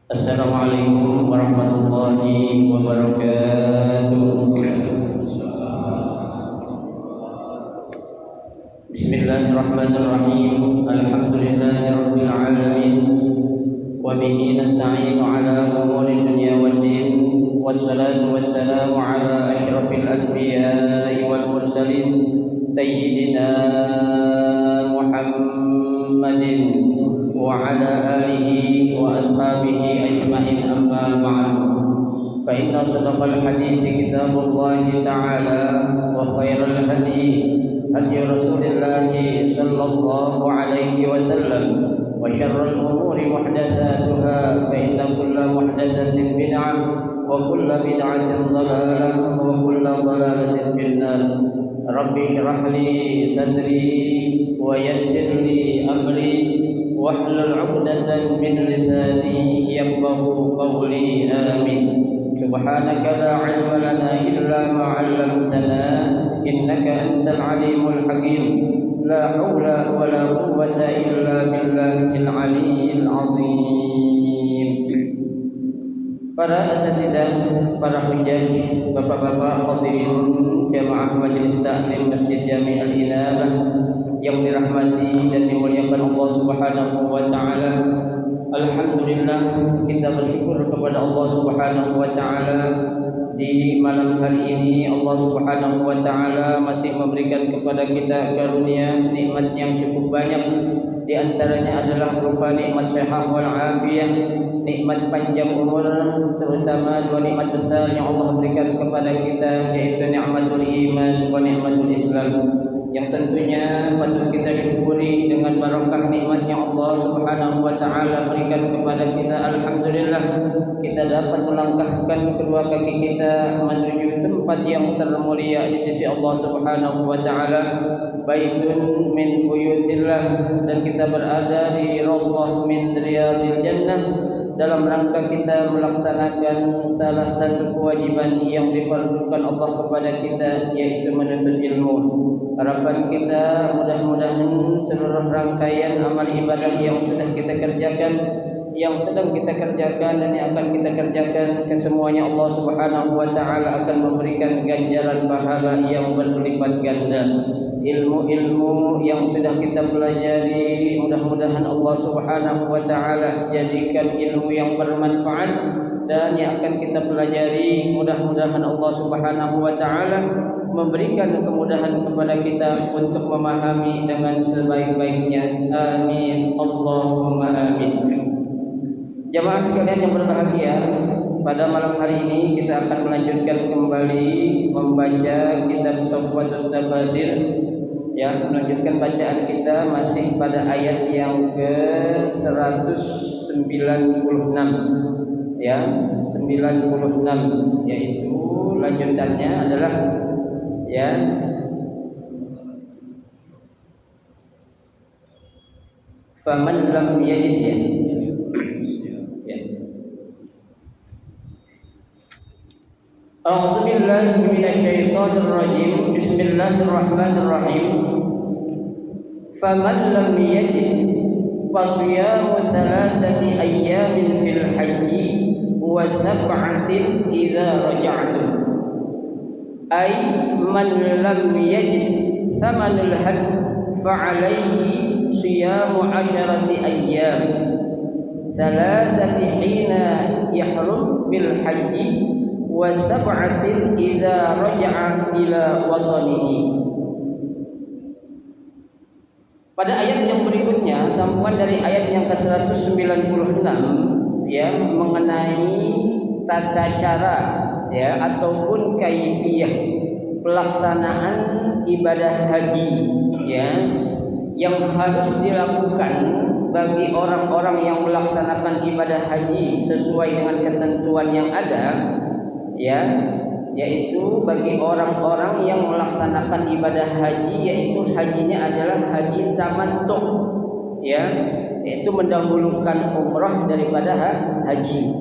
Assalamualaikum warahmatullahi wabarakatuh. Bismillahirrahmanirrahim. Alhamdulillahirabbil alamin. Wa bihi nasta'inu ala umuri dunya waddin. Wassalatu wassalamu ala asyrafil anbiya'i wal mursalin sayyidina Muhammadin وعلى آله وأصحابه أجمعين أما بعد فإن أصدق الحديث كتاب الله تعالى وخير الهدي هدي رسول الله صلى الله عليه وسلم وشر الأمور محدثاتها فإن كل محدثة بدعة وكل بدعة ضلالة وكل ضلالة في النار رب اشرح لي صدري ويسر لي أمري واحلل عقدة من لساني يفقهوا قولي آمين. سبحانك لا علم لنا إلا ما علمتنا إنك أنت العليم الحكيم. لا حول ولا قوة إلا بالله العلي العظيم. Para asatidzah, para hujjaj, bapak-bapak hadirin jamaah majelis taklim Masjid Jami' Al-Inabah yang dirahmati dan dimuliakan Allah Subhanahu wa taala. Alhamdulillah, kita bersyukur kepada Allah Subhanahu wa taala di malam hari ini Allah Subhanahu wa taala masih memberikan kepada kita karunia nikmat yang cukup banyak. Di antaranya adalah berupa nikmat sehat wal afiyah, nikmat panjang umur, terutama dua nikmat besar yang Allah berikan kepada kita, yaitu nikmatul iman wa nikmatul Islam, yang tentunya patut kita syukuri dengan barakah nikmat yang Allah Subhanahu wa taala berikan kepada kita. Alhamdulillah, kita dapat melangkahkan kedua kaki kita menuju tempat yang termulia di sisi Allah Subhanahu wa taala, baitun min buyutillah, dan kita berada di raudhah min riyadil jannah dalam rangka kita melaksanakan salah satu kewajiban yang diperlukan Allah kepada kita, yaitu menuntut ilmu. Harapan kita mudah-mudahan seluruh rangkaian amal ibadah yang sudah kita kerjakan, yang sedang kita kerjakan, dan yang akan kita kerjakan, kesemuanya Allah Subhanahu wa taala akan memberikan ganjaran pahala yang berlipat ganda. Ilmu-ilmu yang sudah kita pelajari, mudah-mudahan Allah Subhanahu wa taala jadikan ilmu yang bermanfaat, dan yang akan kita pelajari mudah-mudahan Allah Subhanahu wa taala memberikan kemudahan kepada kita untuk memahami dengan sebaik-baiknya. Amin Allahumma amin. Jamaah sekalian yang berbahagia, pada malam hari ini kita akan melanjutkan kembali membaca kitab Safwatut Tafasir. Ya, melanjutkan bacaan kita masih pada ayat yang ke-196. Ya, 96, yaitu lanjutannya adalah ya faman lam yajid, ya. A'udzu billahi minasyaitonir rajim. Bismillahirrahmanirrahim. Faman lam yajid fasiyamu salasati ayyamin fil hajji wa sab'atin idza raja'tum. Ay man lam yajid samanul hajj fa'alayhi siyamu 'asharati ayyam salasati hina yahrum bil hajji wa sab'atin idza raja'a ila watanihi. Pada ayat yang berikutnya, sambungan dari ayat yang ke-196, ya, mengenai tata cara, ya, ataupun kaifiyah pelaksanaan ibadah haji, ya, yang harus dilakukan bagi orang-orang yang melaksanakan ibadah haji sesuai dengan ketentuan yang ada, ya, yaitu bagi orang-orang yang melaksanakan ibadah haji, yaitu hajinya adalah haji tamattu, ya, yaitu mendahulukan umrah daripada haji.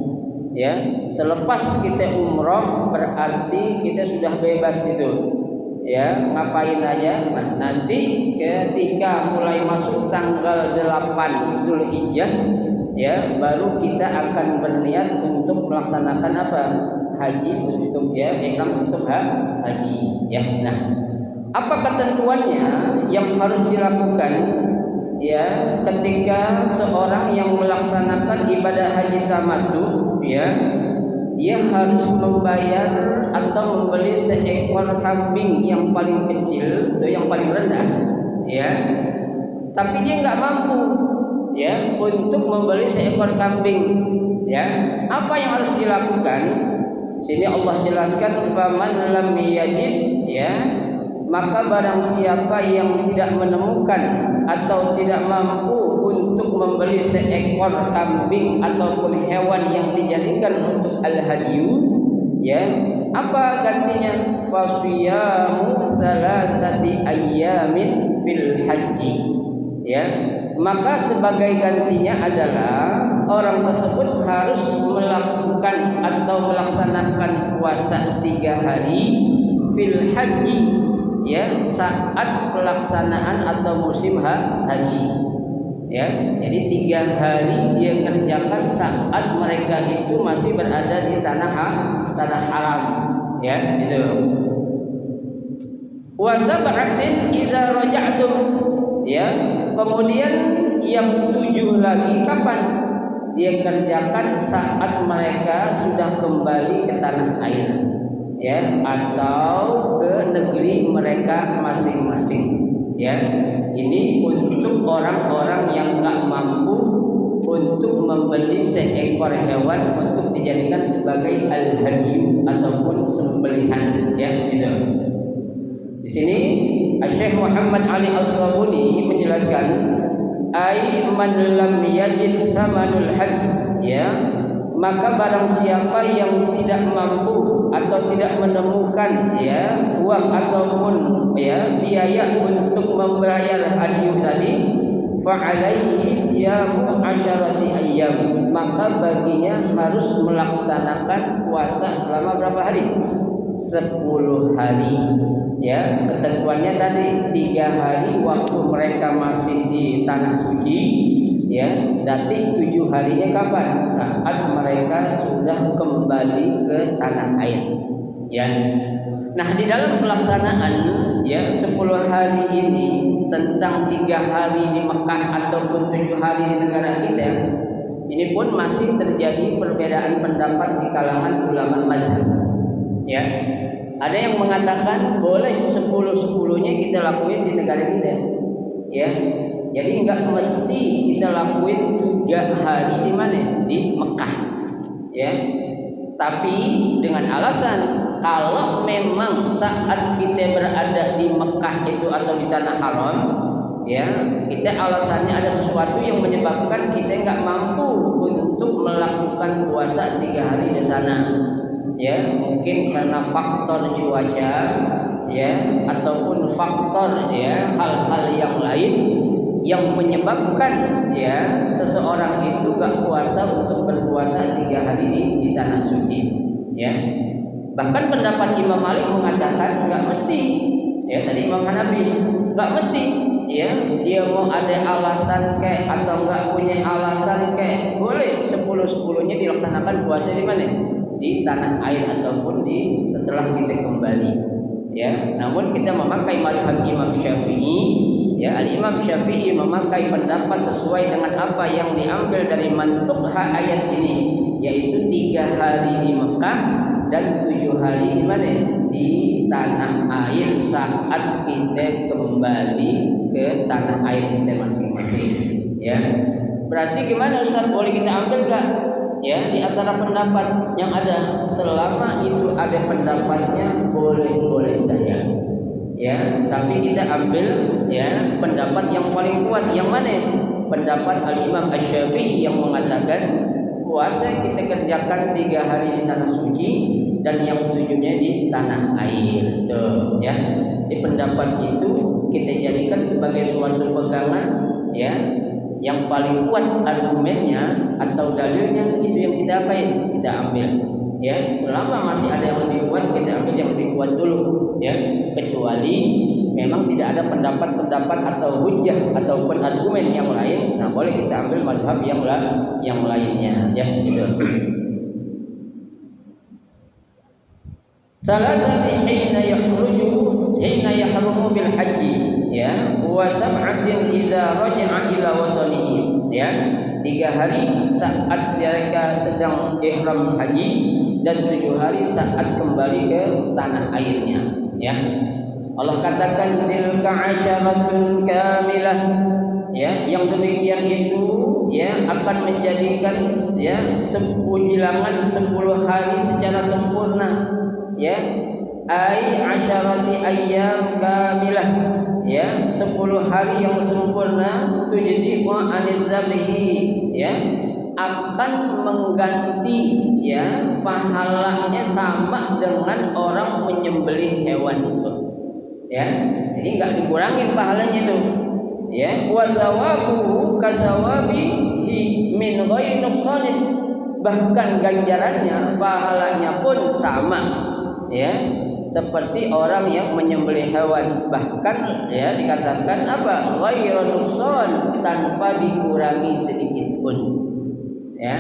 Ya, selepas kita umrah berarti kita sudah bebas itu. Ya, ngapain aja. Nah, nanti ketika mulai masuk tanggal 8 Zulhijjah, ya baru kita akan berniat untuk melaksanakan apa? Haji, untuk ya ihram untuk haji ya. Nah, apa ketentuannya yang harus dilakukan ya ketika seorang yang melaksanakan ibadah haji tamattu ya? Dia harus membayar atau membeli seekor kambing yang paling kecil atau yang paling rendah ya, tapi dia nggak mampu ya untuk membeli seekor kambing ya. Apa yang harus dilakukan? Sini Allah jelaskan, faman lam yajid ya, maka barang siapa yang tidak menemukan atau tidak mampu untuk membeli seekor kambing ataupun hewan yang dijadikan untuk al-hadyu ya, apa gantinya? Fasiyamu salasati ayyamin fil haji ya, maka sebagai gantinya adalah orang tersebut harus melakukan atau melaksanakan puasa 3 hari fil haji ya, saat pelaksanaan atau musim haji ya. Jadi 3 hari dia kerjakan saat mereka itu masih berada di tanah haram ya, gitu. Wa sab'atin idza raja'tum ya, kemudian yang 7 lagi kapan? Dia kerjakan saat mereka sudah kembali ke tanah air ya, atau ke negeri mereka masing-masing ya. Ini untuk orang-orang yang nggak mampu untuk membeli seekor hewan untuk dijadikan sebagai al-hadyu ataupun sembelihan ya, gitu. Di sini Syekh Muhammad Ali As-Sabuni menjelaskan, ai man lam yajid samanul hajj ya, maka barang siapa yang tidak mampu atau tidak menemukan ya uang ataupun ya biaya untuk membayar hadyu tadi, fa alaihi siyamu asyarati ayyam, maka baginya harus melaksanakan puasa selama berapa hari? 10 hari ya. Ketentuannya tadi 3 hari waktu mereka masih di tanah suci ya, nanti 7 harinya kapan? Saat mereka sudah kembali ke tanah air ya. Nah, di dalam pelaksanaan ya 10 hari ini tentang 3 hari di Mekah ataupun 7 hari di negara kita, ini pun masih terjadi perbedaan pendapat di kalangan ulama mazhab ya. Ada yang mengatakan boleh 10-10-nya kita lakuin di negara kita ya. Jadi enggak mesti kita lakuin 3 hari di mana? Di Mekah ya. Tapi dengan alasan kalau memang saat kita berada di Mekah itu atau di tanah haram ya, kita alasannya ada sesuatu yang menyebabkan kita enggak mampu untuk melakukan puasa 3 hari di sana ya, mungkin karena faktor cuaca ya, ataupun faktor ya hal-hal yang lain yang menyebabkan ya seseorang itu gak puasa untuk berpuasa 3 hari di tanah suci ya. Bahkan pendapat Imam Malik mengatakan gak mesti ya, tadi Imam Hanafi gak mesti ya, dia mau ada alasan kayak atau gak punya alasan kayak, boleh 10-10-nya dilaksanakan puasa di mana? Di tanah air ataupun di setelah kita kembali ya. Namun kita memakai mazhab Imam Syafi'i ya. Al-Imam Syafi'i memakai pendapat sesuai dengan apa yang diambil dari mantuk ayat ini, yaitu 3 hari di Mekah dan 7 hari di mana? Di tanah air saat kita kembali ke tanah air kita masing-masing ya. Berarti gimana Ustaz, boleh kita ambil enggak? Ya, di antara pendapat yang ada, selama itu ada pendapatnya boleh-boleh saja ya. Tapi kita ambil ya pendapat yang paling kuat, yang mana? Pendapat Al-Imam Asy-Syafi'i yang mengatakan puasa kita kerjakan 3 hari di tanah suci dan yang 7-nya di tanah air tuh ya. Di pendapat itu kita jadikan sebagai suatu pegangan ya, yang paling kuat argumennya atau dalilnya, itu yang kita apain? Kita ambil ya. Selama masih ada yang lebih kuat, kita ambil yang lebih kuat dulu ya. Kecuali memang tidak ada pendapat-pendapat atau hujjah ataupun argumen yang lain, nah boleh kita ambil mazhab yang lainnya, ya gitu. Salasati hina yahrumu bil haji, ya, wa sab'atin idza raja'a ila watanihi, ya. 3 hari saat mereka sedang ihram haji dan 7 hari saat kembali ke tanah airnya, ya. Allah katakan tilka asyaratun kamilah, ya, yang demikian itu ya akan menjadikan ya bilangan 10 hari secara sempurna, ya, ai asyarati ayyam kamilah, ya, 10 hari yang sempurna tujdi wa anidzabihi, ya, akan mengganti ya pahalanya sama dengan orang menyembelih hewan itu, ya. Jadi enggak dikurangin pahalanya itu, ya. Wa thawabuhu kasawabihi min ghairi nuqsanin, bahkan ganjarannya pahalanya pun sama, ya, seperti orang yang menyembelih hewan, bahkan ya dikatakan apa, ghairu nuqsan, tanpa dikurangi sedikit pun, ya.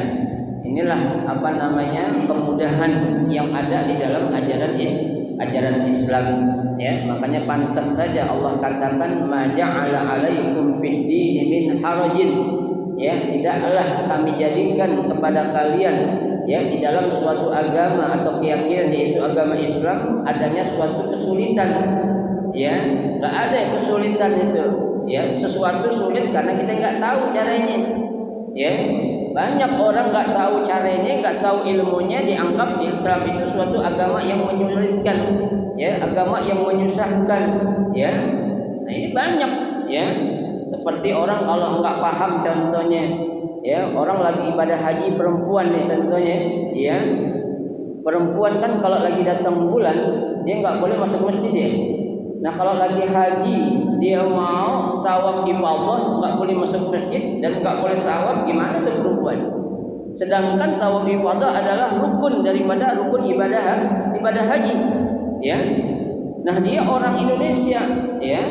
Inilah apa namanya kemudahan yang ada di dalam ajaran Islam, ya. Makanya pantas saja Allah katakan ma ja'ala 'alaikum fid dini min harajin, ya, tidaklah kami jadikan kepada kalian ya di dalam suatu agama atau keyakinan yaitu agama Islam adanya suatu kesulitan, ya. Enggak ada kesulitan itu, ya. Sesuatu sulit karena kita enggak tahu caranya, ya. Banyak orang enggak tahu caranya, enggak tahu ilmunya, dianggap Islam itu suatu agama yang menyulitkan, ya, agama yang menyusahkan, ya. Nah, ini banyak, ya. Seperti orang kalau enggak paham contohnya, ya, orang lagi ibadah haji perempuan nih contohnya, ya. Perempuan kan kalau lagi datang bulan dia enggak boleh masuk masjid ya. Nah, kalau lagi haji dia mau tawaf ifadah enggak boleh masuk masjid dan enggak boleh tawaf, gimana tuh perempuan? Sedangkan tawaf ifadah adalah rukun daripada rukun ibadah haji, ya. Nah, dia orang Indonesia, ya.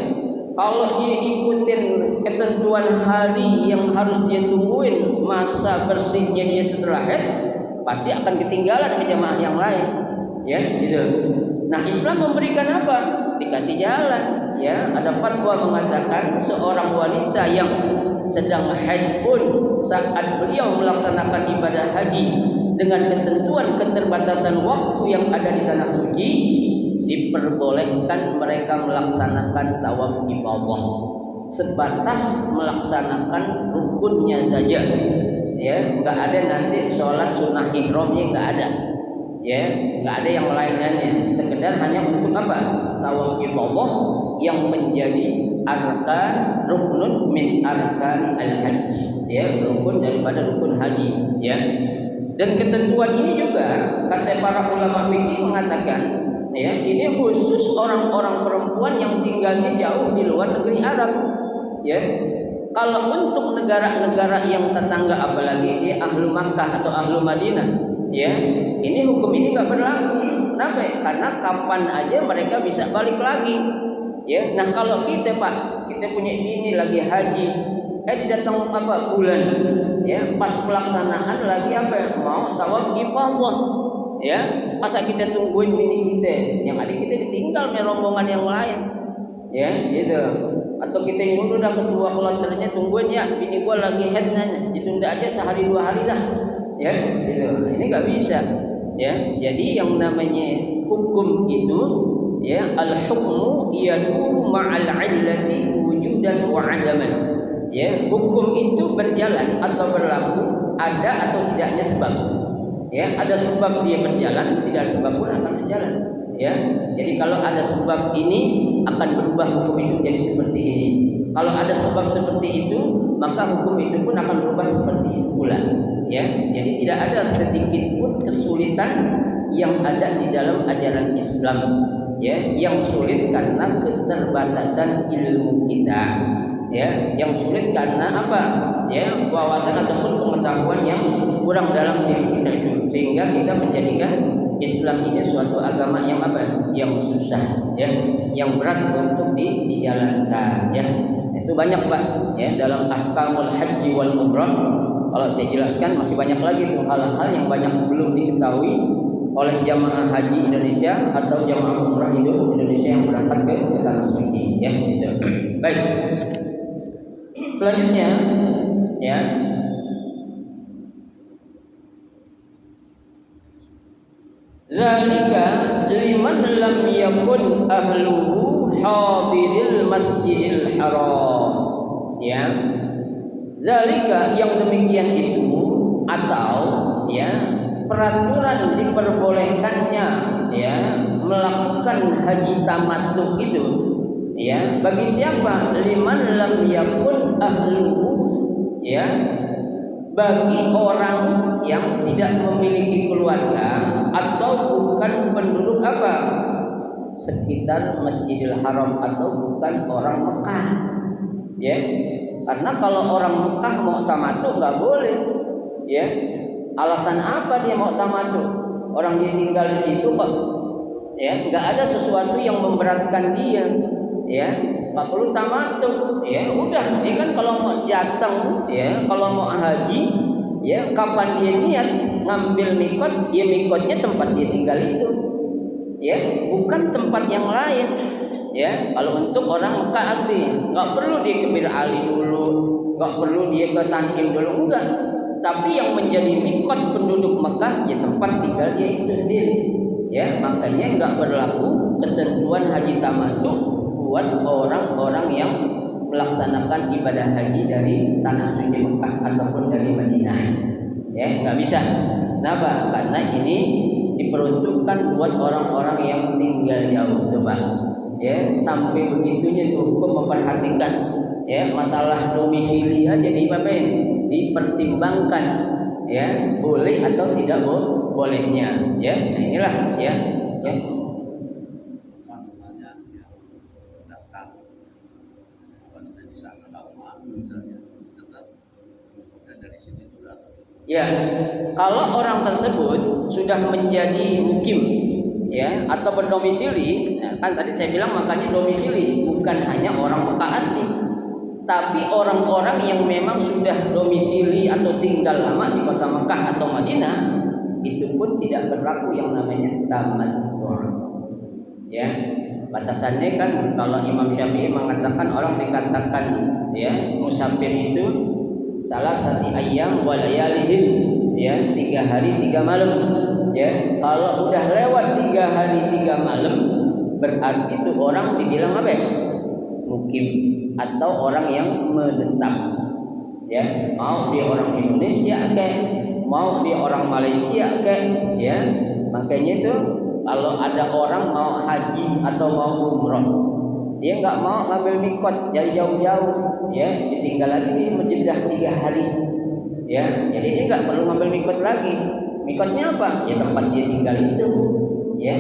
Kalau dia ikutin ketentuan hari yang harus dia tungguin masa bersihnya dia setelah haid, pasti akan ketinggalan jemaah yang lain, ya, gitu. Nah, Islam memberikan apa? Dikasih jalan, ya. Ada fatwa mengatakan seorang wanita yang sedang haid pun saat beliau melaksanakan ibadah haji dengan ketentuan keterbatasan waktu yang ada di tanah suci, diperbolehkan mereka melaksanakan tawaf ifadah sebatas melaksanakan rukunnya saja, ya. Enggak ada nanti sholat sunnah ihramnya, enggak ada, ya. Enggak ada yang lainnya, sekedar hanya untuk apa? Tawaf ifadah yang menjadi arkan ruknun min arkan al-hajj, ya, rukun daripada rukun haji, ya. Dan ketentuan ini juga kata para ulama fikih mengatakan, ya, ini khusus orang-orang perempuan yang tinggalnya jauh di luar negeri Arab, ya. Kalau untuk negara-negara yang tetangga apalagi di ahlu Makkah atau ahlu Madinah, ya, ini hukum ini nggak berlaku. Kenapa? Karena kapan aja mereka bisa balik lagi, ya. Nah, kalau kita Pak, kita punya ini lagi haji, didatang apa bulan, ya, pas pelaksanaan lagi apa? Mau tawaf ifadah, ya. Masa kita tungguin bini kita, yang ada kita ditinggal oleh rombongan yang lain, ya, gitu. Atau kita yang udah kedua kloternya tungguin, ya, bini gua lagi haid nanya, ditunda aja sehari 2 hari dah, ya, gitu. Ini nggak bisa, ya. Jadi yang namanya hukum itu, ya, al-hukmu yaduru ma'al 'illati wujudan wa 'adaman, ya. Hukum itu berjalan atau berlaku ada atau tidaknya sebab, ya. Ada sebab dia berjalan, tidak ada sebab pun akan berjalan, ya. Jadi kalau ada sebab ini akan berubah hukum itu jadi seperti ini. Kalau ada sebab seperti itu, maka hukum itu pun akan berubah seperti itu pula, ya. Jadi tidak ada sedikit pun kesulitan yang ada di dalam ajaran Islam, ya, yang sulit karena keterbatasan ilmu kita, ya, yang sulit karena apa? Ya, wawasan ataupun pengetahuan yang kurang dalam diri kita itu, sehingga kita menjadikan Islam ini suatu agama yang apa? Yang susah, ya, yang berat untuk dijalankan, ya. Itu banyak Pak, ya, dalam ahkamul haji wal umrah. Kalau saya jelaskan masih banyak lagi tuh hal-hal yang banyak belum diketahui oleh jamaah haji Indonesia atau jamaah umrah Indonesia yang berangkat ke tanah suci, ya, gitu. Baik. Selanjutnya, ya. Zalika liman lam yakun ahluhu hadiril masjidil haram. Ya. Zalika yang demikian itu atau ya peraturan diperbolehkannya ya melakukan haji tamattu itu ya bagi siapa? Liman lam yakun ahluhu ya bagi orang yang tidak memiliki keluarga atau bukan penduduk apa? Sekitar Masjidil Haram atau bukan orang Mekah. Ya. Karena kalau orang Mekah mau tamattu enggak boleh. Ya. Alasan apa dia mau tamattu? Orang dia tinggal di situ kok. Ya, enggak ada sesuatu yang memberatkan dia. Ya. Enggak perlu tamattu. Ya, udah. Dia kan kalau mau datang, ya, kalau mau haji, ya, kapan dia niat ngambil mikot, ya mikotnya tempat dia tinggal itu, ya, bukan tempat yang lain, ya. Kalau untuk orang Mekah asli, nggak perlu dia ke Bir Ali dulu, nggak perlu dia ke Tanim dulu, enggak. Tapi yang menjadi mikot penduduk Mekah, ya tempat tinggal dia itu sendiri, ya. Makanya nggak berlaku ketentuan haji tamattu buat orang-orang yang melaksanakan ibadah haji dari tanah suci Mekah ataupun dari Madinah, ya, nggak bisa. Kenapa? Karena ini diperuntukkan buat orang-orang yang tinggal jauh, coba, ya, sampai begitunya tuh hukum memperhatikan, ya, masalah domisili aja dipertimbangkan, ya, boleh atau tidak bolehnya, ya. Nah, inilah, ya, ya. Ya, kalau orang tersebut sudah menjadi mukim, ya, atau berdomisili, ya, kan tadi saya bilang makanya domisili bukan hanya orang Mekah asli, tapi orang-orang yang memang sudah domisili atau tinggal lama di kota Mekah atau Madinah, itu pun tidak berlaku yang namanya tamattu. Ya, batasannya kan kalau Imam Syafi'i mengatakan orang dikatakan ya musafir itu salah satu ayam walayalihim, ya, 3 hari 3 malam, ya. Kalau udah lewat 3 hari 3 malam berarti itu orang dibilang apa? Mukim atau orang yang menetap, ya. Mau dia orang Indonesia kayak, mau dia orang Malaysia kayak, ya. Makanya itu kalau ada orang mau haji atau mau umroh, dia nggak mau ngambil mikot dari jauh-jauh, ya, ditinggal lagi di menjedah 3 hari, ya. Jadi dia nggak perlu ngambil mikot lagi. Mikotnya apa? Ya tempat dia tinggal itu, ya.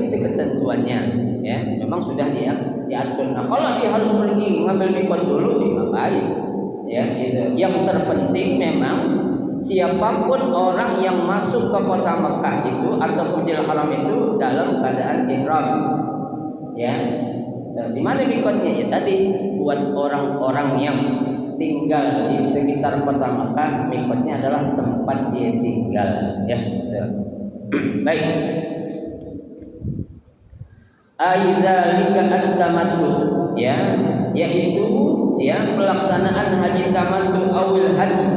Itu ketentuannya, ya. Memang sudah dia diatur. Nah, kalau dia harus pergi ngambil mikot dulu, dia ngapain? Ya, gitu. Yang terpenting memang siapapun orang yang masuk ke kota Mekah itu atau Masjidil Haram itu dalam keadaan ihram, ya. Di mana mikotnya? Ya tadi buat orang-orang yang tinggal di sekitar kota Mekah, mikotnya adalah tempat dia tinggal, ya. Baik. Aidzalika at-tamattu, ya, yaitu ya pelaksanaan haji tamattu awil haji,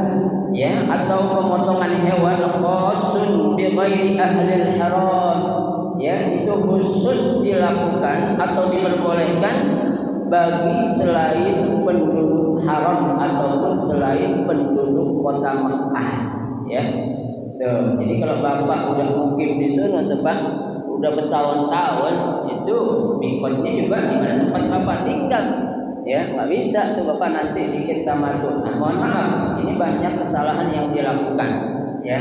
ya, atau pemotongan hewan khusun bi ghairi ahli haram, ya, itu khusus dilakukan atau diperbolehkan bagi selain penduduk haram ataupun selain penduduk kota Mekah, ya. Tuh, jadi kalau bapak udah mukim di sana tempat udah bertahun-tahun, itu mikotnya juga di mana tempat bapak tinggal, ya. Nggak bisa tuh bapak nanti bikin tamattu. Nah, mohon maaf, ini banyak kesalahan yang dilakukan, ya,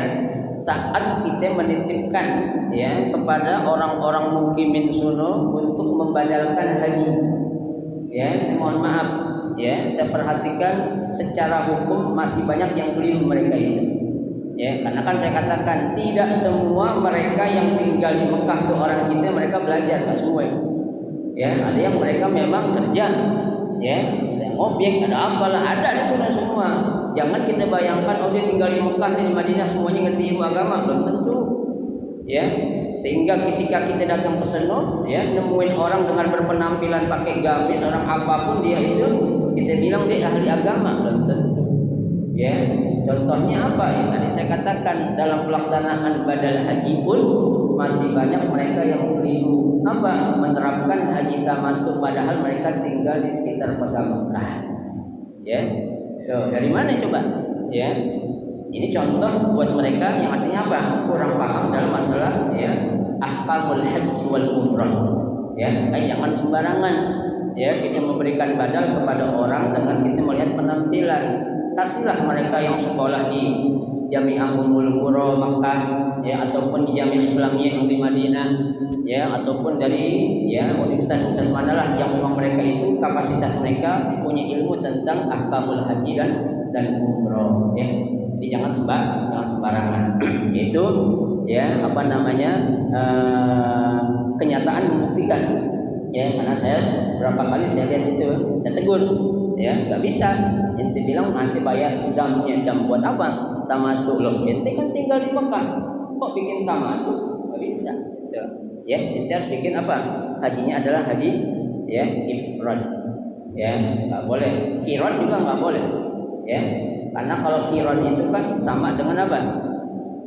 saat kita menitipkan, ya, kepada orang-orang mukimin suno untuk membadalkan haji, ya. Mohon maaf, ya, saya perhatikan secara hukum masih banyak yang keliru mereka itu, Ya, karena kan saya katakan tidak semua mereka yang tinggal di Mekah itu orang kita mereka belajar, nggak semua. Ya, ada yang mereka memang kerja, ya, ada ngobek, ada apalah, ada semua. Jangan kita bayangkan oh dia tinggal di Mekah di Madinah semuanya ngerti ilmu agama, belum tentu. Ya, sehingga ketika kita datang ke sana, ya, nemuin orang dengan berpenampilan pakai gamis, orang apapun dia itu, kita bilang dia ahli agama, belum tentu. Ya, contohnya apa yang tadi saya katakan dalam pelaksanaan badal haji pun masih banyak mereka yang keliru apa menerapkan haji tamattu padahal mereka tinggal di sekitar kota Mekah. Ya, so, dari mana coba? Ya, ini contoh buat mereka yang artinya apa? Kurang paham dalam masalah ya ahkamul haji wal umrah. Ya, jangan sembarangan. Ya, kita memberikan badal kepada orang dengan kita melihat penampilan. Kasihlah mereka yang sekolah di Jami'ah Ummul Qura Makkah, ya, ataupun di Jami'ah Islamiyah yang di Madinah, ya, ataupun dari ya universitas-universitas manalah yang memang mereka itu kapasitas mereka punya ilmu tentang ahkamul haji dan umroh, ya. Jadi jangan sembarangan. Itu ya apa namanya kenyataan membuktikan. Ya, karena saya berapa kali saya lihat itu, saya tegur, ya, nggak bisa. Ente bilang nanti bayar damnya, dam buat apa? Tamattu loh. Ente kan tinggal di Mekah, kok bikin tamattu? Nggak bisa. Gitu. Ya, ente harus bikin apa? Hajinya adalah haji, ya, ifrad. Ya, nggak boleh. Qiran juga nggak boleh. Ya, karena kalau qiran itu kan sama dengan apa?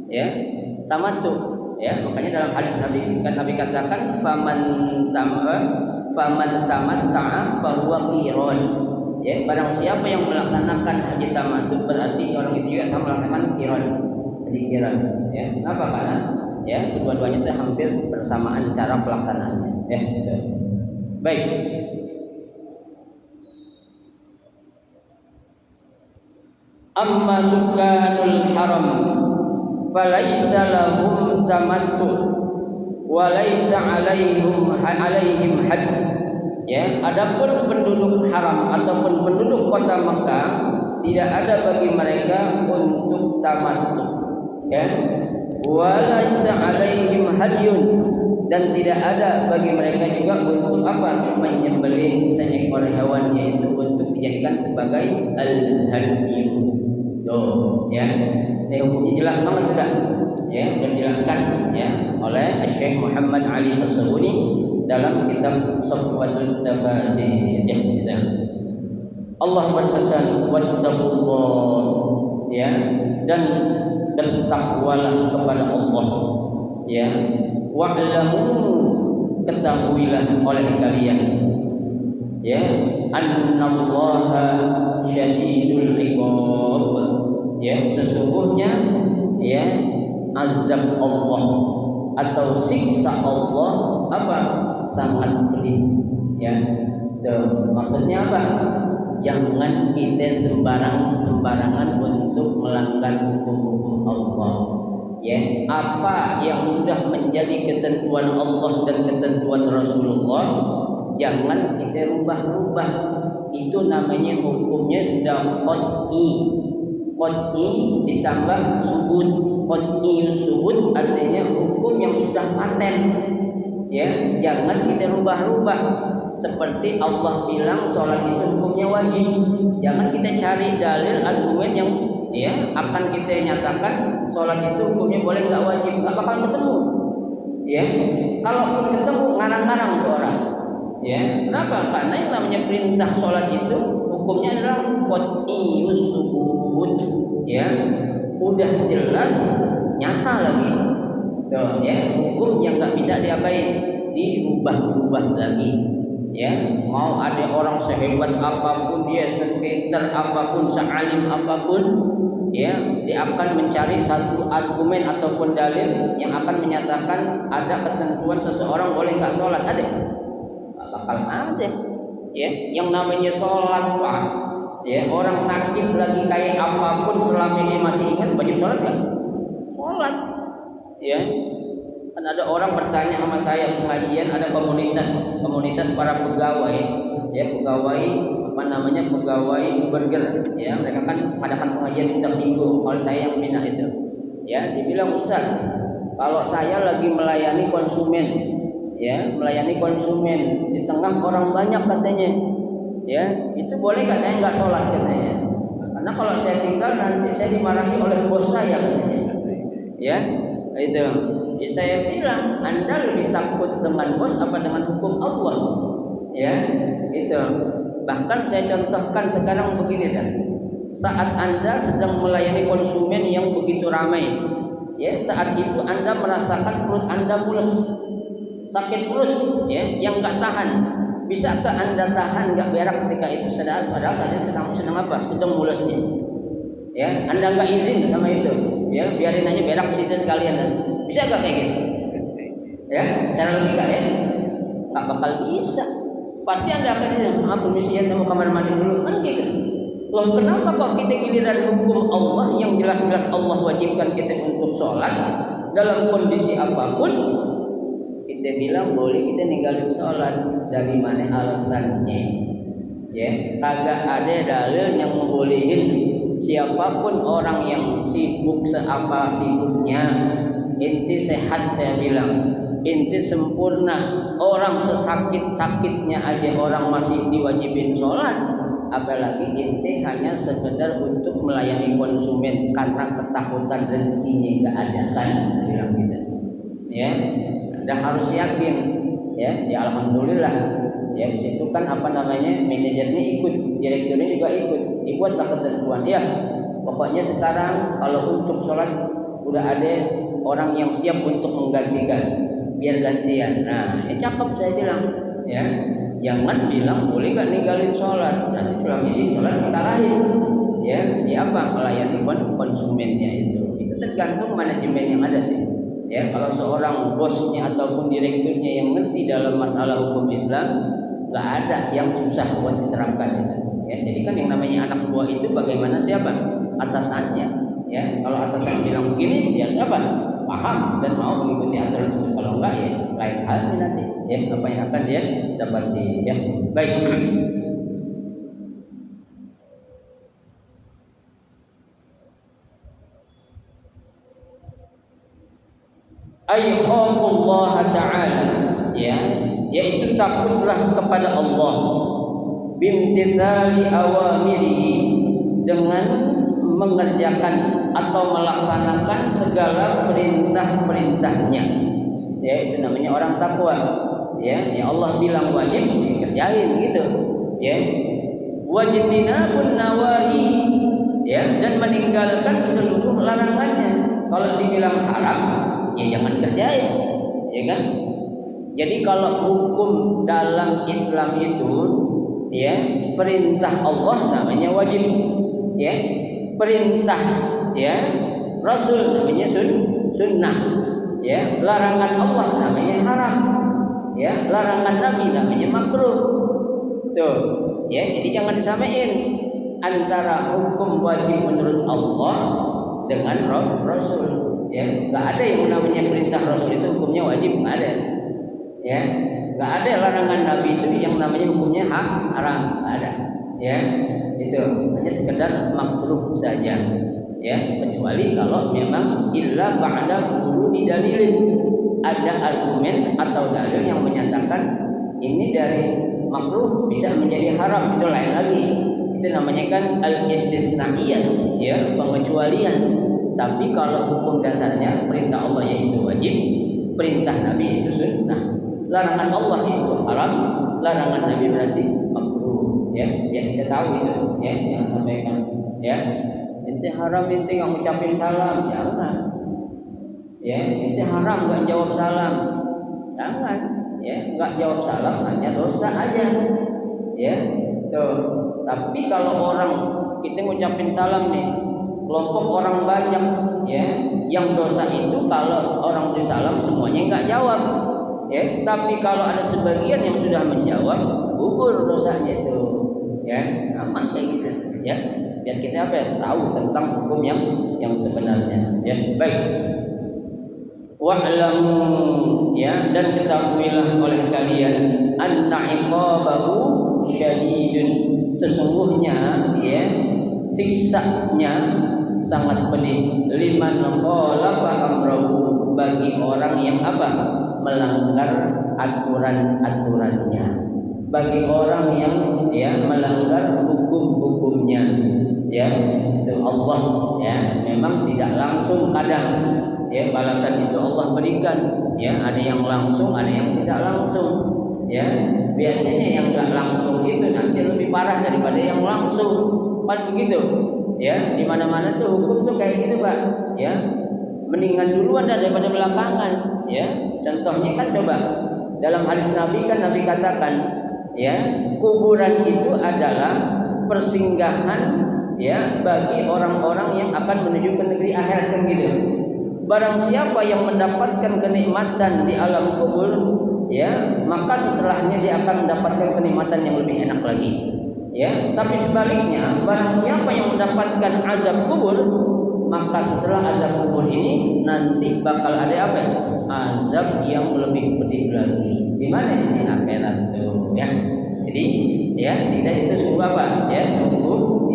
Ya, tamattu. Ya, makanya dalam hadis Nabi kan Nabi katakan faman tamatta'a fahuwa qiran. Ya, barang siapa yang melaksanakan haji tamattu berarti orang itu juga sama melaksanakan qiran. Jadi qiran, ya. Kenapa? Karena ya kedua-duanya itu hampir bersamaan cara pelaksanaannya. Ya, gitu. Baik. Amma sukanul haram falaisa lahum tamattu wa laisa alaihim had. Ya, adapun penduduk haram ataupun penduduk kota Mekah tidak ada bagi mereka untuk tamattu. Ya, wa laisa alaihim hadyun dan tidak ada bagi mereka juga untuk apa? Menyembelih seekor hewan yaitu untuk dijadikan sebagai al-hadyu. Tuh, ya. Ini hukumnya jelas banget sudah. Ya, sudah dijelaskan ya oleh Syekh Muhammad Ali As-Sabuni dalam kitab Safwatul Tafasir. Ya, gitu. Allah berpesan wattaqullah, ya, dan bertakwalah kepada Allah. Ya, wa'lamu, ketahuilah oleh kalian, ya, annallaha syadidul iqab. Ya, sesungguhnya ya azab Allah atau siksa Allah apa? Sangat pedih. Ya, tuh, maksudnya apa? Jangan kita sembarangan untuk melanggar hukum-hukum Allah. Ya, apa yang sudah menjadi ketentuan Allah dan ketentuan Rasulullah jangan kita rubah-rubah. Itu namanya hukumnya sudah qat'i. Qat'i ditambah subut. Qat'i subut artinya hukum yang sudah paten. Ya, jangan kita rubah-rubah. Seperti Allah bilang sholat itu hukumnya wajib. Jangan kita cari dalil argumen yang ya akan kita nyatakan sholat itu hukumnya boleh nggak wajib, nggak bakal ketemu. Ya, kalaupun ketemu ngarang-ngarang tuh orang. Ya, kenapa? Karena yang namanya perintah sholat itu hukumnya adalah qat'iyus subut. Ya, udah jelas, nyata lagi. Tuh, ya, hukum yang nggak bisa diapain, diubah-ubah lagi. Ya, mau ada orang sehebat apapun dia, sepintar apapun, sealim apapun, ya, dia akan mencari satu argumen ataupun dalil yang akan menyatakan ada ketentuan seseorang boleh nggak sholat. Ada? Nggak bakal ada. Ya, yang namanya sholat, Pak. Ya, orang sakit lagi kayak apapun selama ini masih ingat wajib sholat nggak? Sholat. Ya. Kan ada orang bertanya sama saya pengajian, ada komunitas para pegawai, ya, pegawai apa namanya, pegawai burger, ya, mereka kan adakan pengajian setiap minggu, kalau saya yang minat itu, Ya, dibilang Ustaz, kalau saya lagi melayani konsumen, ya, melayani konsumen di tengah orang banyak katanya, ya, itu boleh nggak saya nggak sholat katanya? Karena kalau saya tinggal nanti saya dimarahi oleh bos saya katanya. Ya, itu. Ya, saya bilang Anda lebih takut dengan bos apa dengan hukum Allah? Ya, itu. Bahkan saya contohkan sekarang begini dah. Saat Anda sedang melayani konsumen yang begitu ramai, ya, saat itu Anda merasakan perut Anda mules, sakit perut, ya, yang nggak tahan. Bisakah Anda tahan nggak berak ketika itu? Padahal saya sedang apa? Sedang mulesnya. Ya, Anda nggak izin sama itu, ya, biarin aja berak situ sekalian. Bisa nggak kayak gitu? Ya, secara logika ya, nggak bakal bisa. Pasti Anda akan bilang, permisi ya, saya mau kamar mandi dulu, kan gitu. Loh, kenapa kok kita giliran hukum Allah yang jelas-jelas Allah wajibkan kita untuk sholat dalam kondisi apapun, kita bilang boleh kita ninggalin sholat? Dari mana alasannya? Ya, kagak ada dalil yang membolehin siapapun orang yang sibuk seapa sibuknya. Inti sehat, saya bilang, inti sempurna. Orang sesakit-sakitnya aja orang masih diwajibin sholat, apalagi inti hanya sekedar untuk melayani konsumen karena ketakutan rezekinya nggak ada, kan? Bilang gitu. Ya, Anda harus yakin. Ya, alhamdulillah. Ya, di situ kan manajernya ikut, direkturnya juga ikut. Dibuatlah ketentuan. Ya, pokoknya sekarang kalau untuk sholat udah ada orang yang siap untuk menggantikan, biar gantian. Nah, ini cakep saya bilang. Ya, jangan bilang boleh gak ninggalin sholat, nanti selama ini sholat kita lahir. Ya, di apa? Melayani konsumennya itu tergantung manajemen yang ada sih. Ya, kalau seorang bosnya ataupun direkturnya yang ngerti dalam masalah hukum Islam, nggak ada yang susah buat diterapkan itu. Ya, jadi kan yang namanya anak buah itu bagaimana siapa? Atasannya. Ya, kalau atasan bilang begini, dia siapa? Paham dan mau mengikuti aturan tersebut. Kalau enggak, ya lain halnya nanti. Ya, apa yang akan dia dapati. Ya, baik. Ayyuhullah ta'ala, ya, yaitu takutlah kepada Allah, bimtithali awamirihi, dengan mengerjakan atau melaksanakan segala perintah-perintahnya. Ya, itu namanya orang takwa. Ya, Allah bilang wajib, kerjain gitu. Ya, wajtinabun nawahi, ya, dan meninggalkan seluruh larangannya. Kalau dibilang haram, ya jangan kerjain, ya kan? Jadi kalau hukum dalam Islam itu, ya, perintah Allah namanya wajib, ya, perintah, ya, Rasul namanya sunnah, ya, larangan Allah namanya haram, ya, larangan Nabi namanya makruh. Tuh, ya, jadi jangan disamain antara hukum wajib menurut Allah dengan Rasul. Ya, nggak ada yang namanya perintah Rasul itu hukumnya wajib, nggak ada. Ya, nggak ada larangan Nabi itu yang namanya hukumnya haram, nggak ada. Ya, itu hanya sekedar makruh saja. Ya, kecuali kalau memang illa ba'da wurudi dalilin, ada argumen atau dalil yang menyatakan ini dari makruh bisa menjadi haram, itu lain lagi. Itu namanya kan al-istisnaiyah, ya, pengecualian. Tapi kalau hukum dasarnya perintah Allah yaitu wajib, perintah Nabi itu sunnah. Larangan Allah itu haram, larangan Nabi berarti makruh. Ya, biar kita tahu itu, ya, yang sampaikan. Ya, ente haram ente nggak ngucapin salam, jangan. Ya, ente haram nggak jawab salam, jangan. Ya, nggak jawab salam hanya dosa aja. Ya, tuh. Tapi kalau orang kita ngucapin salam nih, kelompok orang banyak, ya, yang dosa itu kalau orang beri salam semuanya nggak jawab, ya. Tapi kalau ada sebagian yang sudah menjawab, gugur dosanya itu, ya, aman kayak gitu, ya. Biar kita tahu tentang hukum yang sebenarnya, ya. Baik. Wa'lamu, ya, dan ketahuilah oleh kalian anna iqabahu syadidun, sesungguhnya, ya, siksanya sangat pedih liman khalafa amrahu, bagi orang yang apa? Melanggar aturan-aturannya, bagi orang yang melanggar hukum-hukumnya. Ya, itu Allah memang tidak langsung kadang balasan itu Allah berikan. Ada yang langsung, ada yang tidak langsung. Biasanya yang nggak langsung itu nanti lebih parah daripada yang langsung. Kan begitu? Di mana-mana tuh hukum tuh kayak gitu, Pak. Mendingan duluan daripada belakangan. Contohnya kan coba dalam hadis Nabi kan Nabi katakan, kuburan itu adalah persinggahan bagi orang-orang yang akan menuju ke negeri akhirat, kan gitu. Barang siapa yang mendapatkan kenikmatan di alam kubur, maka setelahnya dia akan mendapatkan kenikmatan yang lebih enak lagi. Tapi sebaliknya, barang siapa yang mendapatkan azab kubur, maka setelah azab kubur ini nanti bakal ada apa? Azab yang lebih pedih lagi. Di mana? Di akhirat tuh, Jadi, tidak itu sungguh apa? Sungguh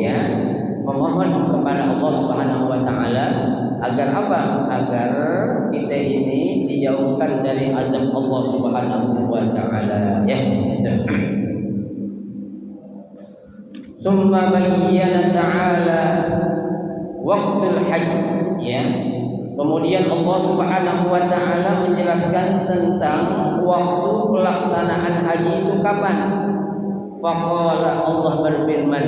memohon kepada Allah Subhanahu wa taala agar apa? Agar kita ini dijauhkan dari azab Allah Subhanahu wa taala. Itu. Summa bayyana ta'ala waqtul hajj. Kemudian Allah Subhanahu wa taala menjelaskan tentang waktu pelaksanaan haji itu kapan. Faqala, Allah berfirman,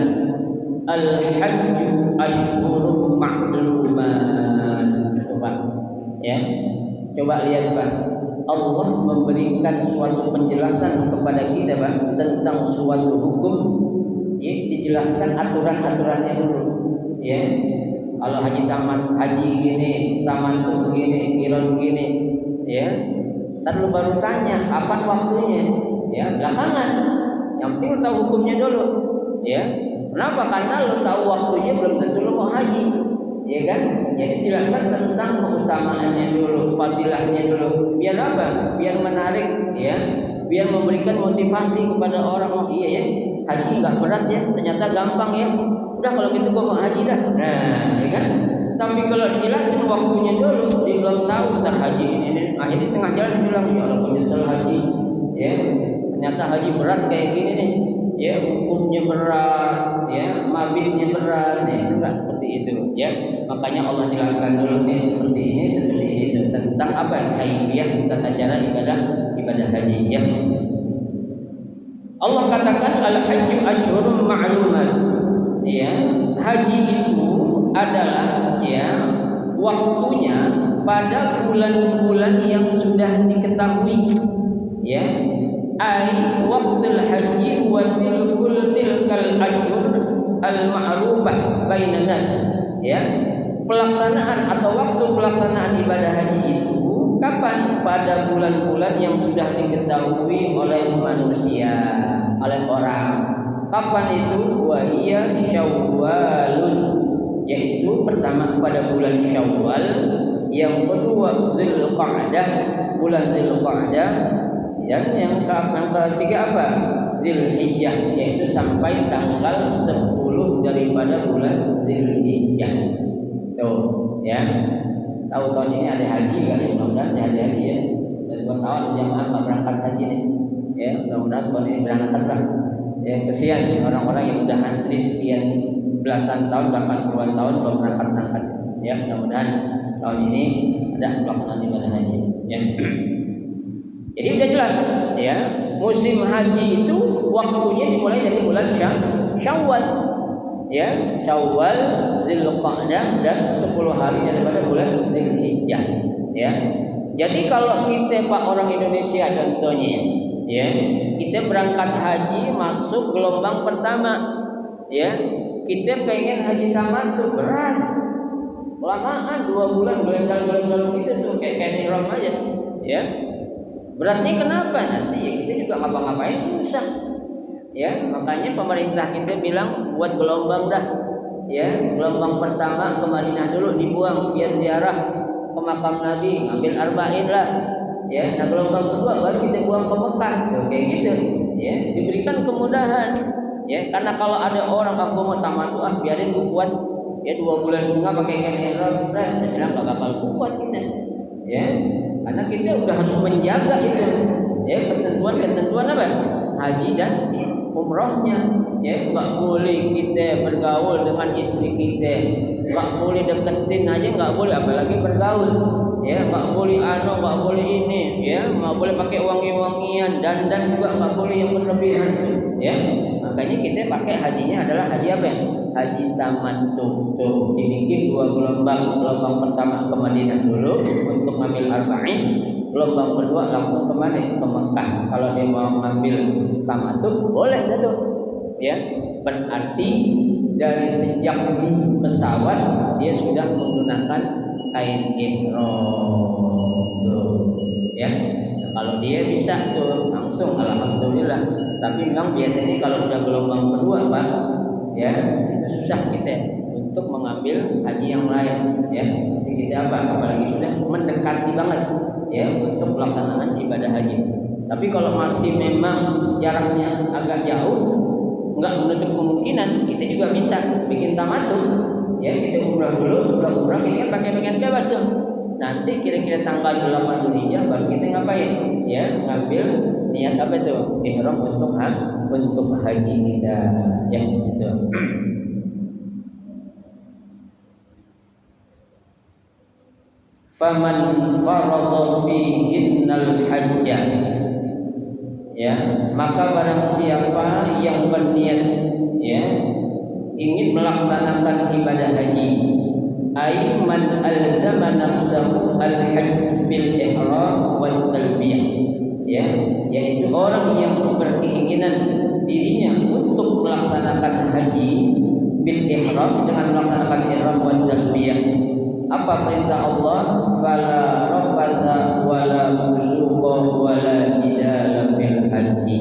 al-hajju ashhurun ma'lumat. Coba lihat, Pak. Allah memberikan suatu penjelasan kepada kita, Pak, tentang suatu hukum. Dijelaskan aturan-aturannya dulu. Kalau haji tamat, haji gini, tamattu begini, qiran begini, Lalu baru tanya kapan waktunya. Belakangan. Yang penting tahu hukumnya dulu. Kenapa? Karena lo tahu waktunya belum tentu lo mau haji. Kan? Jadi jelaskan tentang keutamaannya dulu, fadilahnya dulu. Biar apa? Biar menarik, biar memberikan motivasi kepada orang. Oh iya haji nggak berat ternyata gampang Udah kalau gitu gua mau haji dah. Nah, kan? Tapi kalau dijelasin waktunya dulu, dia belum tahu ntar haji ini. Akhirnya tengah jalan bilang, ya Allah menyesal haji. Ternyata haji berat kayak gini nih. Hukumnya berat, mabitnya berat. Itu enggak seperti itu. Makanya Allah jelaskan dulu nih seperti itu tentang apa? Kaifiyah tata cara ibadah haji. Allah katakan al-hajju ashhurun ma'lumat. Haji itu adalah waktunya pada bulan-bulan yang sudah diketahui. Ai waqtul haji wa tilkal ashhur al-ma'rufah bainan nas. Pelaksanaan atau waktu pelaksanaan ibadah haji itu kapan? Pada bulan-bulan yang sudah diketahui oleh manusia, oleh orang. Kapan itu? Wa hiya Syawalun, yaitu pertama pada bulan Syawal, yang kedua Dzulqa'dah, bulan Dzulqa'dah, dan yang ketiga apa? Dzulhijjah, yaitu sampai tanggal 10 daripada bulan Dzulhijjah. Tuh, tahu tahun ini ada haji kan? Mudah-mudahan saya ada haji Dan buat tahun jamaah berangkat haji nih. Mudah-mudahan tahun ini berangkat lah. Kesian orang-orang yang udah antri sekian belasan tahun bahkan puluhan tahun belum berangkat. Mudah-mudahan tahun ini ada pelaksanaan ibadah haji. Jadi udah jelas musim haji itu waktunya dimulai dari bulan Syawal. Syawal, Dzulqa'dah dan 10 hari daripada bulan Dzulhijjah. Jadi kalau kita Pak orang Indonesia contohnya kita berangkat haji masuk gelombang pertama. Kita pengen haji tamattu berat. Belakangan 2 bulan gelendal-gelendal kita tuh kayak ihram aja. Beratnya kenapa? Nanti kita juga ngapa-ngapain susah. Makanya pemerintah kita bilang buat gelombang dah. Gelombang pertama ke Madinah dulu dibuang biar ziarah ke makam Nabi, ambil arba'in lah. Nah gelombang kedua baru kita buang ke Mekah. Kayak gitu. Diberikan kemudahan. Karena kalau ada orang aku mau tamattu biarin gue kuat. ya 2,5 bulan pakai kain ihram, saya bilang gak bakal kuat kita, ya, karena kita udah harus menjaga itu, ya, ketentuan apa, haji dan umrohnya, ya, nggak boleh kita bergaul dengan istri kita, nggak boleh deketin aja nggak boleh, apalagi bergaul, ya, nggak boleh nggak boleh ini, ya, nggak boleh pakai wangi-wangian, dandan juga nggak boleh yang berlebihan, ya. Makanya kita pakai hajinya adalah haji apa? Haji tamattu. Tuh, dibikin 2 gelombang. Gelombang pertama ke Madinah dulu untuk ngambil arba'in, gelombang kedua langsung kemana? Ke Mekah. Kalau dia mau ngambil tamattu boleh dah tuh. Ya, berarti dari sejak di pesawat dia sudah menggunakan kain ihram. Tuh, ya. Nah, kalau dia bisa tuh langsung alhamdulillah. Tapi memang biasanya kalau udah gelombang kedua, Pak, ya, itu susah kita untuk mengambil haji yang lain, ya. Jadi kita apalagi sudah mendekati banget, ya, untuk pelaksanaan ibadah haji. Tapi kalau masih memang jaraknya agak jauh, nggak menutup kemungkinan kita juga bisa bikin tamattu, ya, kita umrah dulu, umrah kita pakai pakaian bebas tuh. Nanti kira-kira tanggal 8 Dzulhijjah baru kita ngapain? Ya, ngambil niat apa itu? Ihram untuk haji kita, ya, gitu. Faman farada fihinnal hajja, ya, maka barang siapa yang berniat, ya, ingin melaksanakan ibadah haji, ay man alzama nafsahu al-hajj bil ihram wa talbiyah, ya, yaitu orang yang berkeinginan dirinya untuk melaksanakan haji bil ihram dengan melaksanakan ihram wa talbiyah. Apa perintah Allah? Fala rafaza wala fusuqa wala jidala fil haji,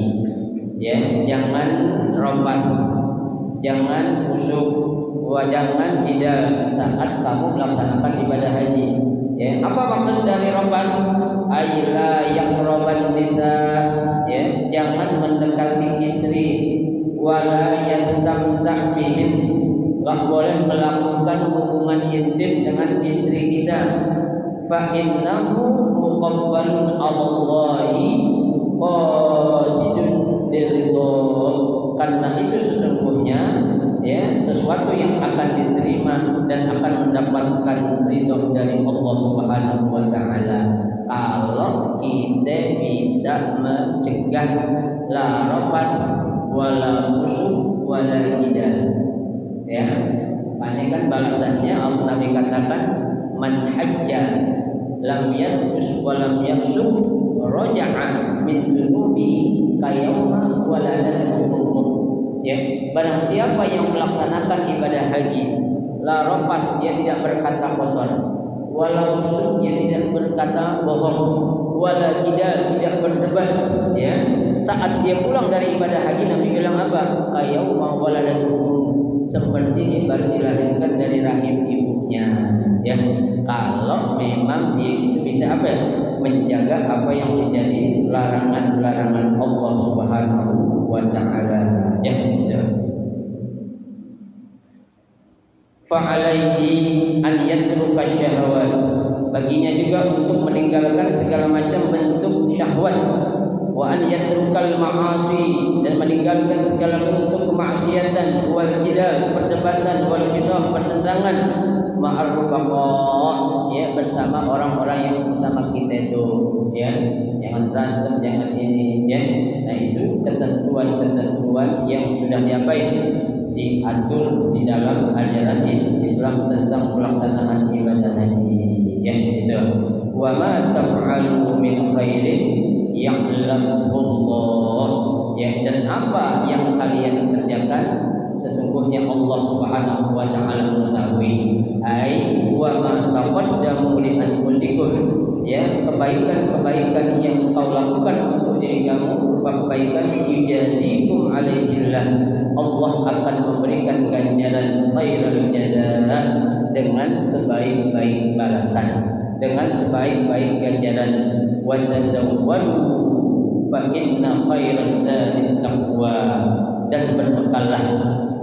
ya, jangan rafas, jangan fusuk, jangan tidak saat kamu melaksanakan ibadah haji, ya. Apa maksud dari rafas? Aila yaqraban nisa, ya, jangan mendekati istri, wala yastamta' bihim, enggak boleh melakukan hubungan intim dengan istri kita. Fa innahu muqabbalun Allahi qasidun liridho, karena itu sesungguhnya, ya, sesuatu yang akan diterima dan akan mendapatkan ridho dari Allah Subhanahu wa taala kalau kita bisa mencegah la rafas wala fusuk wala jidal, ya. Makanya kan balasannya Allah Nabi katakan man hajja lam yarfus wa lam yafsuk raja'a min dhunubi kayauma waladatuhu, ya. Barang siapa yang melaksanakan ibadah haji, la rafas, dia tidak berkata kotor, wala fusuk, dia tidak berkata bohong, wala jidal, tidak berdebat, ya. Saat dia pulang dari ibadah haji, Nabi bilang apa? Kayauma waladatuhu, seperti dia baru dilahirkan dari rahim ibunya, ya. Kalau memang dia itu bisa apa? Menjaga apa yang menjadi larangan-larangan Allah Subhanahu wa taala, ya. Fa'alaihi an yatruka syahwat, baginya juga untuk meninggalkan segala macam bentuk syahwat, wa an yatrukal ma'asi, dan meninggalkan segala bentuk kemaksiatan, wal jidal, perdebatan, wal qisam, pertentangan, ma'ar rufaqa, ya, bersama orang-orang yang bersama kita itu, ya. Jangan berantem, jangan ini, ya. Nah, itu ketentuan-ketentuan yang sudah diapain? Diatur di dalam ajaran Islam tentang pelaksanaan ibadah haji, ya, gitu. Wa ma taf'alu min khairin ya'lamullah, ya, dan apa yang kalian kerjakan sesungguhnya Allah Subhanahu wa taala mengetahui. Ai wa ma taqaddamu li anfusikum, ya, kebaikan-kebaikan yang kau lakukan untuk diri kamu berupa kebaikan, yujazikum alaihillah, Allah akan memberikan ganjaran khairul jazaa, dengan sebaik-baik balasan, dengan sebaik-baik ganjaran. Wa tazawwadu fa inna khairaz zadi taqwa, dan berbekallah,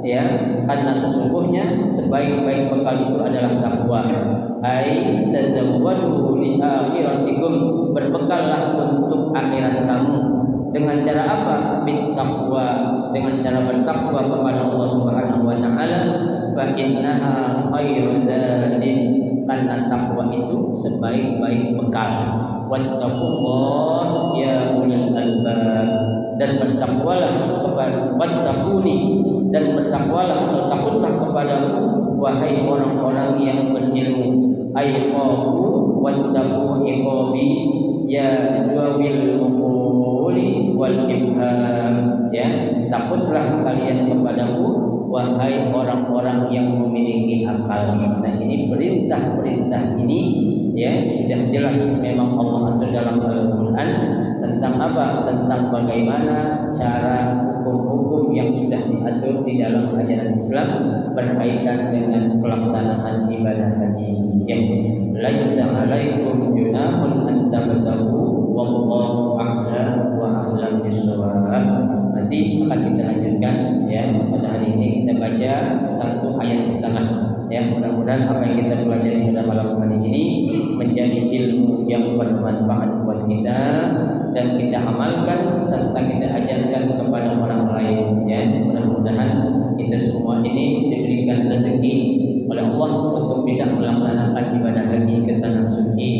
ya, karena sesungguhnya sebaik-baik bekal itu adalah takwa. Ai tazawwadu li akhiratikum, berbekallah untuk akhirat kamu. Dengan cara apa? Bittaqwa, dengan cara bertakwa kepada Allah Subhanahu wa taala. Fa innaha khairu zadin, karena takwa itu sebaik-baik bekal. Wattaqullah ya ulil albab, dan bertakwalah kepada wattaquni, dan bertakwalah atau takutlah kepadaku wahai orang-orang yang berilmu. Aiqabu wattaqu iqabi ya jawil uquli wal ibham, ya, takutlah kalian kepadaku wahai orang-orang yang memiliki akal. Nah, ini perintah-perintah ini ya sudah jelas memang Allah atur dalam Al-Qur'an tentang apa? Tentang bagaimana cara hukum-hukum yang sudah diatur di dalam ajaran Islam berkaitan dengan pelaksanaan ibadah haji. Yang laisa 'alaikum junahun an tabtagu wallahu a'lam wa a'lam bissawab. Nanti akan kita lanjutkan ya. Pada hari ini kita baca 1 ayat setengah ya. Mudah-mudahan apa yang kita pelajari pada malam hari ini menjadi ilmu yang bermanfaat buat kita dan kita amalkan serta kita ajarkan kepada orang lain ya. Mudah-mudahan kita semua ini diberikan rezeki oleh Allah untuk bisa melaksanakan ibadah haji ke tanah suci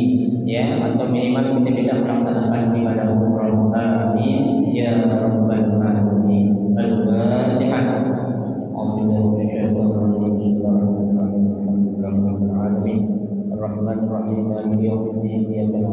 ya, atau minimal kita bisa melaksanakan ibadah umrah. Amin ya rabbal alamin. Al-Fatihah. Ar-Rahman Ar-Rahim. Maliki yaumiddin.